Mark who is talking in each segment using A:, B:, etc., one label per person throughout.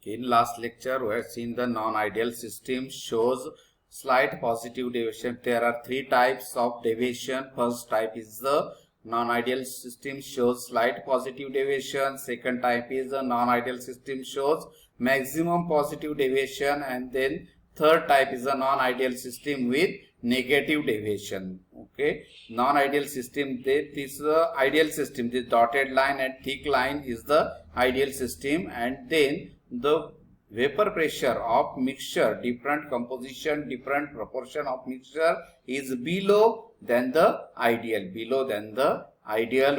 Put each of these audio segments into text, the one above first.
A: In last lecture, we have seen the non-ideal system shows slight positive deviation. There are three types of deviation. First type is the non-ideal system shows slight positive deviation. Second type is the non-ideal system shows maximum positive deviation. And then third type is the non-ideal system with negative deviation. Okay, non-ideal system, this is the ideal system. This dotted line and thick line is the ideal system, and then the vapor pressure of mixture, different composition, different proportion of mixture is below than the ideal,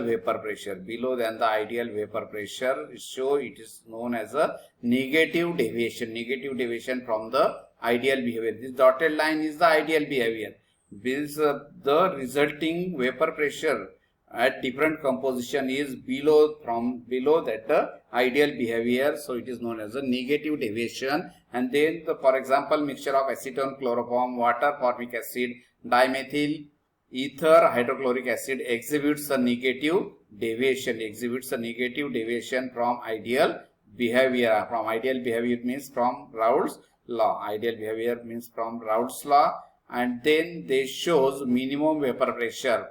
A: vapor pressure, below than the ideal vapor pressure. So it is known as a negative deviation from the ideal behavior. This dotted line is the ideal behavior. This the resulting vapor pressure at different composition is below that the ideal behavior, so it is known as a negative deviation. And then for example, mixture of acetone, chloroform, water, formic acid, dimethyl ether, hydrochloric acid exhibits a negative deviation, from ideal behavior. From ideal behavior means from Raoult's law. Ideal behavior means from Raoult's law. And then they shows minimum vapor pressure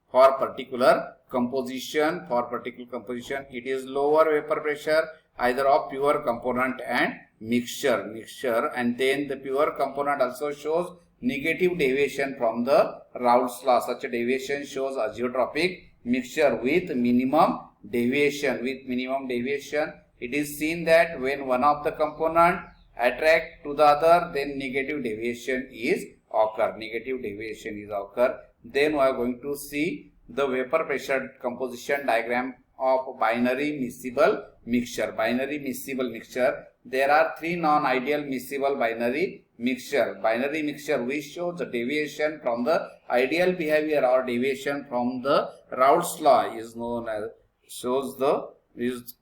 A: for particular composition. It is lower vapor pressure either of pure component and mixture. And then the pure component also shows negative deviation from the Raoult's law. Such a deviation shows azeotropic mixture with minimum deviation. It is seen that when one of the component attract to the other, then negative deviation is occur. Then we are going to see the vapor pressure composition diagram of binary miscible mixture. There are three non-ideal miscible binary mixture. Which shows the deviation from the ideal behavior or deviation from the Raoult's law is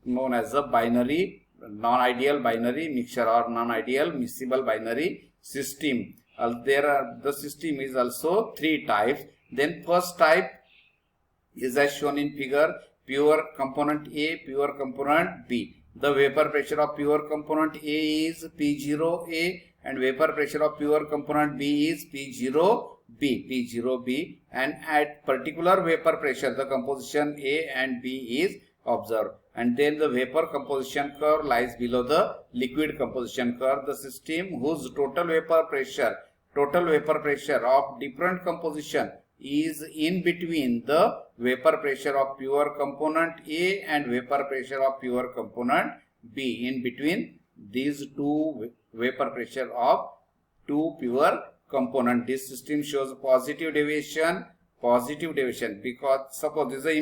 A: known as a binary non-ideal binary mixture or non-ideal miscible binary system. The system is also three types. Then first type is as shown in figure, pure component A, pure component B. The vapor pressure of pure component A is P0A and vapor pressure of pure component B is P0B. And at particular vapor pressure, the composition A and B is observed. And then the vapor composition curve lies below the liquid composition curve. The system whose total vapor pressure of different composition is in between the vapor pressure of pure component A and vapor pressure of pure component B. In between these two vapor pressure of two pure component, this system shows positive deviation because suppose this is an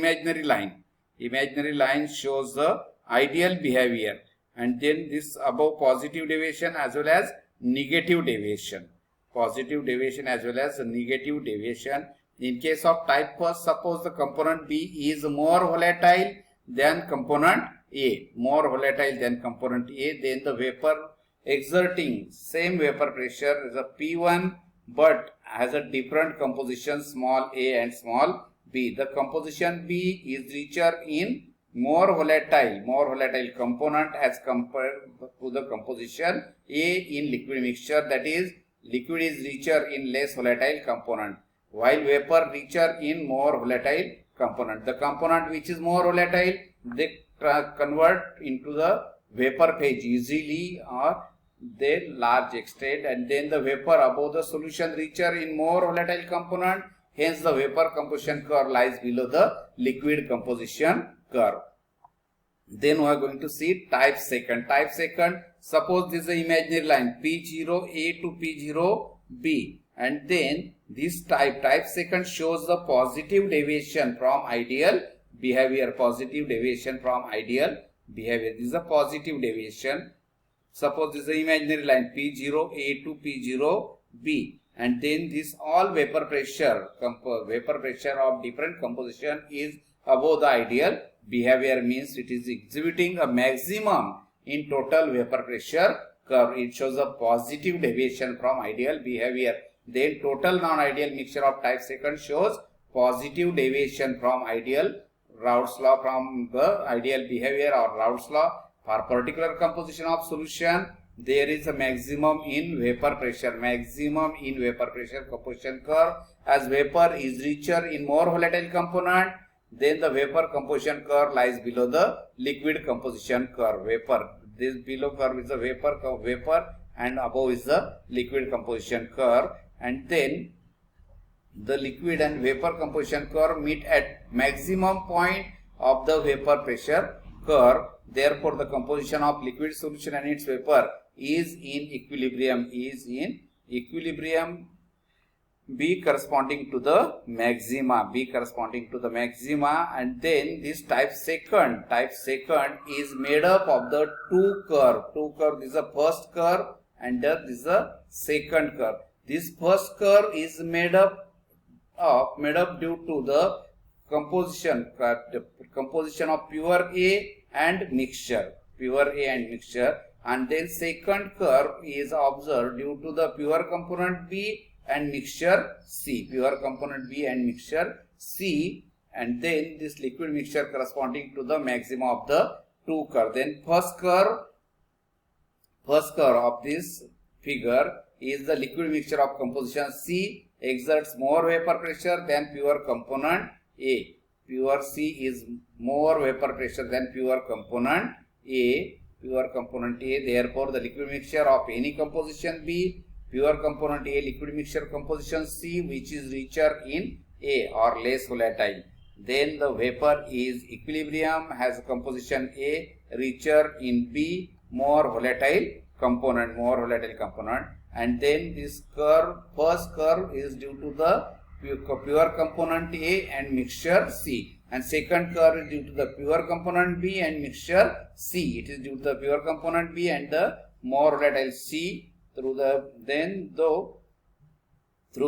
A: imaginary line shows the ideal behavior, and then this above positive deviation as well as negative deviation. In case of type first, suppose the component B is more volatile than component A, then the vapor exerting same vapor pressure is a P1 but has a different composition small a and small b. The composition B is richer in more volatile component as compared to the composition A in liquid mixture, that is liquid is richer in less volatile component, while vapor richer in more volatile component. The component which is more volatile, they convert into the vapor phase easily or they large extent, and then the vapor above the solution richer in more volatile component, hence the vapor composition curve lies below the liquid composition curve. Then we are going to see type second. Suppose this is an imaginary line P0A to P0B, and then this type second shows the positive deviation from ideal behavior. This is a positive deviation. Suppose this is an imaginary line P0A to P0B, and then this all vapor pressure of different composition is above the ideal behavior, means it is exhibiting a maximum in total vapor pressure curve. It shows a positive deviation from ideal behavior. Then total non-ideal mixture of type second shows positive deviation from ideal Raoult's law, from the ideal behavior or Raoult's law. For particular composition of solution, there is a maximum in vapor pressure. Maximum in vapor pressure composition curve. As vapor is richer in more volatile component, then the vapor composition curve lies below the liquid composition curve. Vapor, this below curve is the vapor and above is the liquid composition curve. And then the liquid and vapor composition curve meet at maximum point of the vapor pressure curve. Therefore, the composition of liquid solution and its vapor is in equilibrium. B corresponding to the maxima. And then this type second is made up of the two curve. This is the first curve and this is the second curve. This first curve is made up due to the composition of pure A and mixture, and then second curve is observed due to the pure component B and mixture C, and then this liquid mixture corresponding to the maximum of the two curve. Then first curve of this figure is the liquid mixture of composition C exerts more vapor pressure than pure component A. Pure C is more vapor pressure than pure component A. Therefore, the liquid mixture of any composition B, pure component A, liquid mixture composition C, which is richer in A or less volatile. Then the vapor is equilibrium, has composition A, richer in B, more volatile component. And then this first curve is due to the pure component A and mixture C, and second curve is due to the pure component B and mixture C. It is due to the pure component B and the more volatile C. Through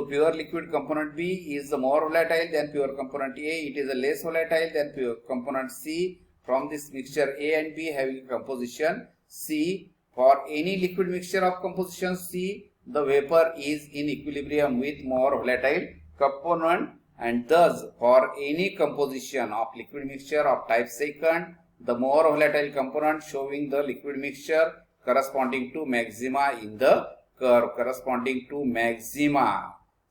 A: pure liquid component B is the more volatile than pure component A. It is a less volatile than pure component C. From this mixture A and B having composition C, for any liquid mixture of composition C, the vapor is in equilibrium with more volatile component, and thus for any composition of liquid mixture of type second, the more volatile component showing the liquid mixture corresponding to maxima in the curve.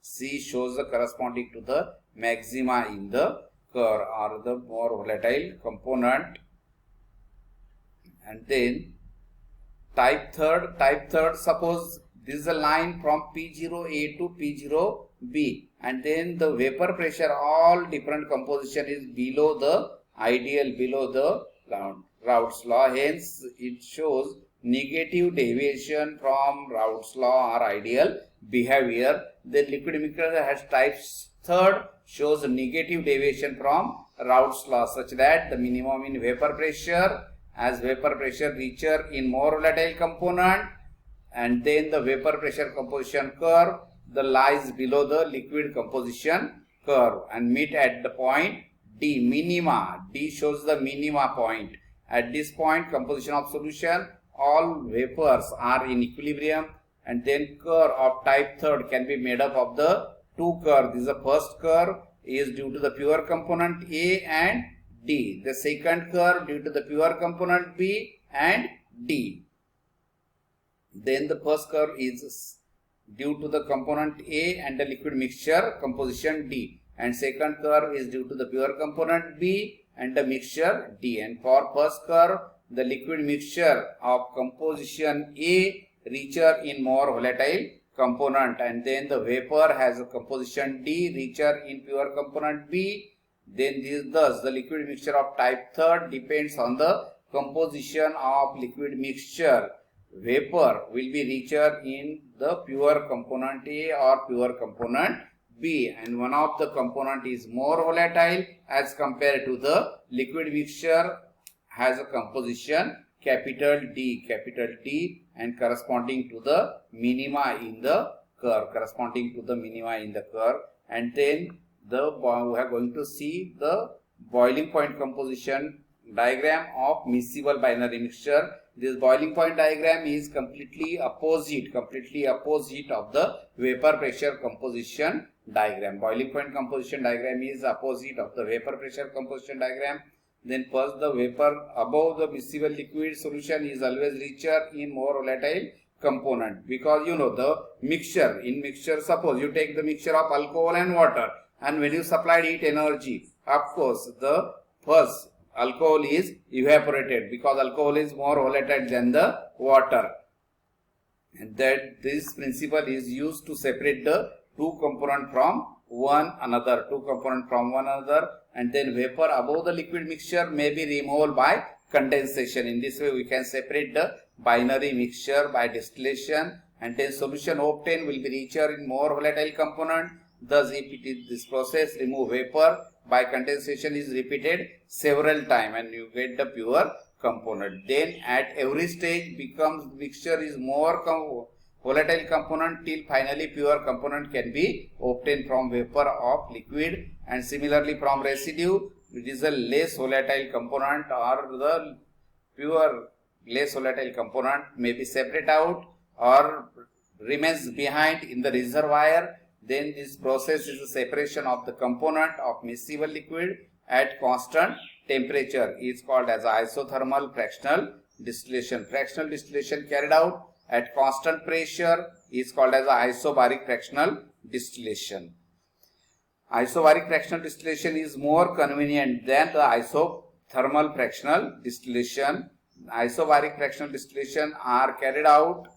A: C shows the corresponding to the maxima in the curve or the more volatile component. And then type third, suppose this is a line from P0A to P0B, and then the vapor pressure, all different composition is below the ideal, below the Raoult's law. Hence, it shows negative deviation from Raoult's law or ideal behavior. The liquid mixture has type third shows a negative deviation from Raoult's law, such that the minimum in vapor pressure, as vapor pressure richer in more volatile component, and then the vapor pressure composition curve lies below the liquid composition curve and meet at the point D, minima. D shows the minima point. At this point, composition of solution, all vapors are in equilibrium, and then curve of type third can be made up of the two curves. This is the first curve is due to the pure component A and D. The second curve due to the pure component B and D. Then the first curve is due to the component A and the liquid mixture composition D, and second curve is due to the pure component B and the mixture D. And for first curve, the liquid mixture of composition A richer in more volatile component, and then the vapor has a composition D richer in pure component B. Then thus the liquid mixture of type third depends on the composition of liquid mixture. Vapor will be richer in the pure component A or pure component B, and one of the component is more volatile as compared to the liquid mixture has a composition capital D, and corresponding to the minima in the curve, and then we are going to see the boiling point composition diagram of miscible binary mixture. This boiling point diagram is completely opposite of the vapor pressure composition diagram. Boiling point composition diagram is opposite of the vapor pressure composition diagram. Then first, the vapor above the miscible liquid solution is always richer in more volatile component, because you know the mixture, in mixture, suppose you take the mixture of alcohol and water, and when you supplied heat energy, of course the first alcohol is evaporated, because alcohol is more volatile than the water. And that this principle is used to separate the two component from one another, and then vapor above the liquid mixture may be removed by condensation. In this way we can separate the binary mixture by distillation, and then solution obtained will be richer in more volatile component. Thus, if it is this process, remove vapor by condensation is repeated several times, and you get the pure component. Then at every stage becomes mixture is more volatile component till finally pure component can be obtained from vapor of liquid, and similarly from residue it is a less volatile component, or the pure less volatile component may be separated out or remains behind in the reservoir. Then this process is the separation of the component of miscible liquid at constant temperature is called as isothermal fractional distillation. Fractional distillation carried out at constant pressure is called as isobaric fractional distillation. Isobaric fractional distillation is more convenient than the isothermal fractional distillation. Isobaric fractional distillation are carried out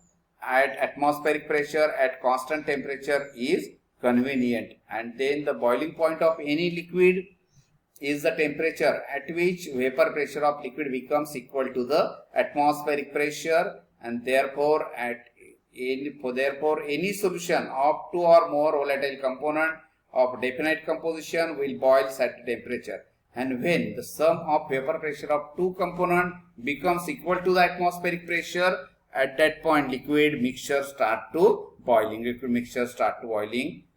A: at atmospheric pressure at constant temperature is convenient, and then the boiling point of any liquid is the temperature at which vapor pressure of liquid becomes equal to the atmospheric pressure, and therefore any solution of two or more volatile component of definite composition will boil at temperature, and when the sum of vapor pressure of two components becomes equal to the atmospheric pressure, at that point liquid mixture start to boiling,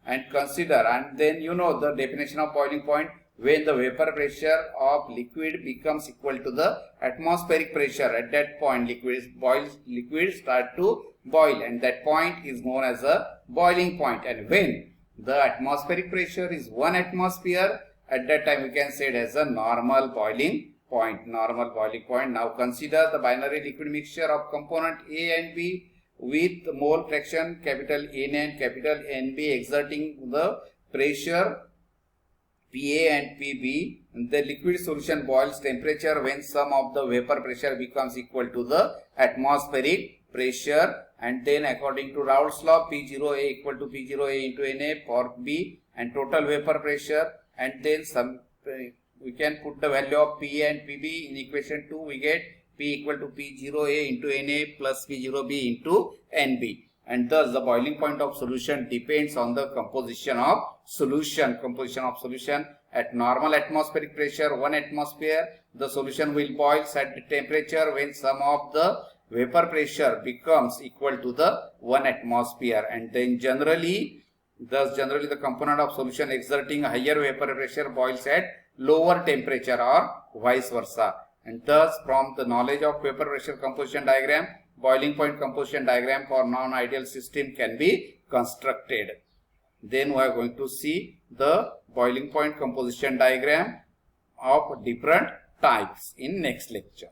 A: and consider, and then you know the definition of boiling point. When the vapor pressure of liquid becomes equal to the atmospheric pressure, at that point liquid start to boil, and that point is known as a boiling point. And when the atmospheric pressure is 1 atmosphere, at that time we can say it as a normal boiling point. Now consider the binary liquid mixture of component A and B with mole fraction capital N and capital NB exerting the pressure PA and PB. The liquid solution boils temperature when sum of the vapor pressure becomes equal to the atmospheric pressure, and then according to Raoult's law, P0A equal to P0A into Na for B and total vapor pressure, and then we can put the value of PA and PB in equation 2. We get P equal to P0A into Na plus P0B into Nb. And thus the boiling point of solution depends on the composition of solution. At normal atmospheric pressure 1 atmosphere, the solution will boil at the temperature when sum of the vapor pressure becomes equal to the 1 atmosphere, and then generally the component of solution exerting higher vapor pressure boils at lower temperature or vice versa. And thus from the knowledge of vapor pressure composition diagram, boiling point composition diagram for non-ideal system can be constructed. Then we are going to see the boiling point composition diagram of different types in next lecture.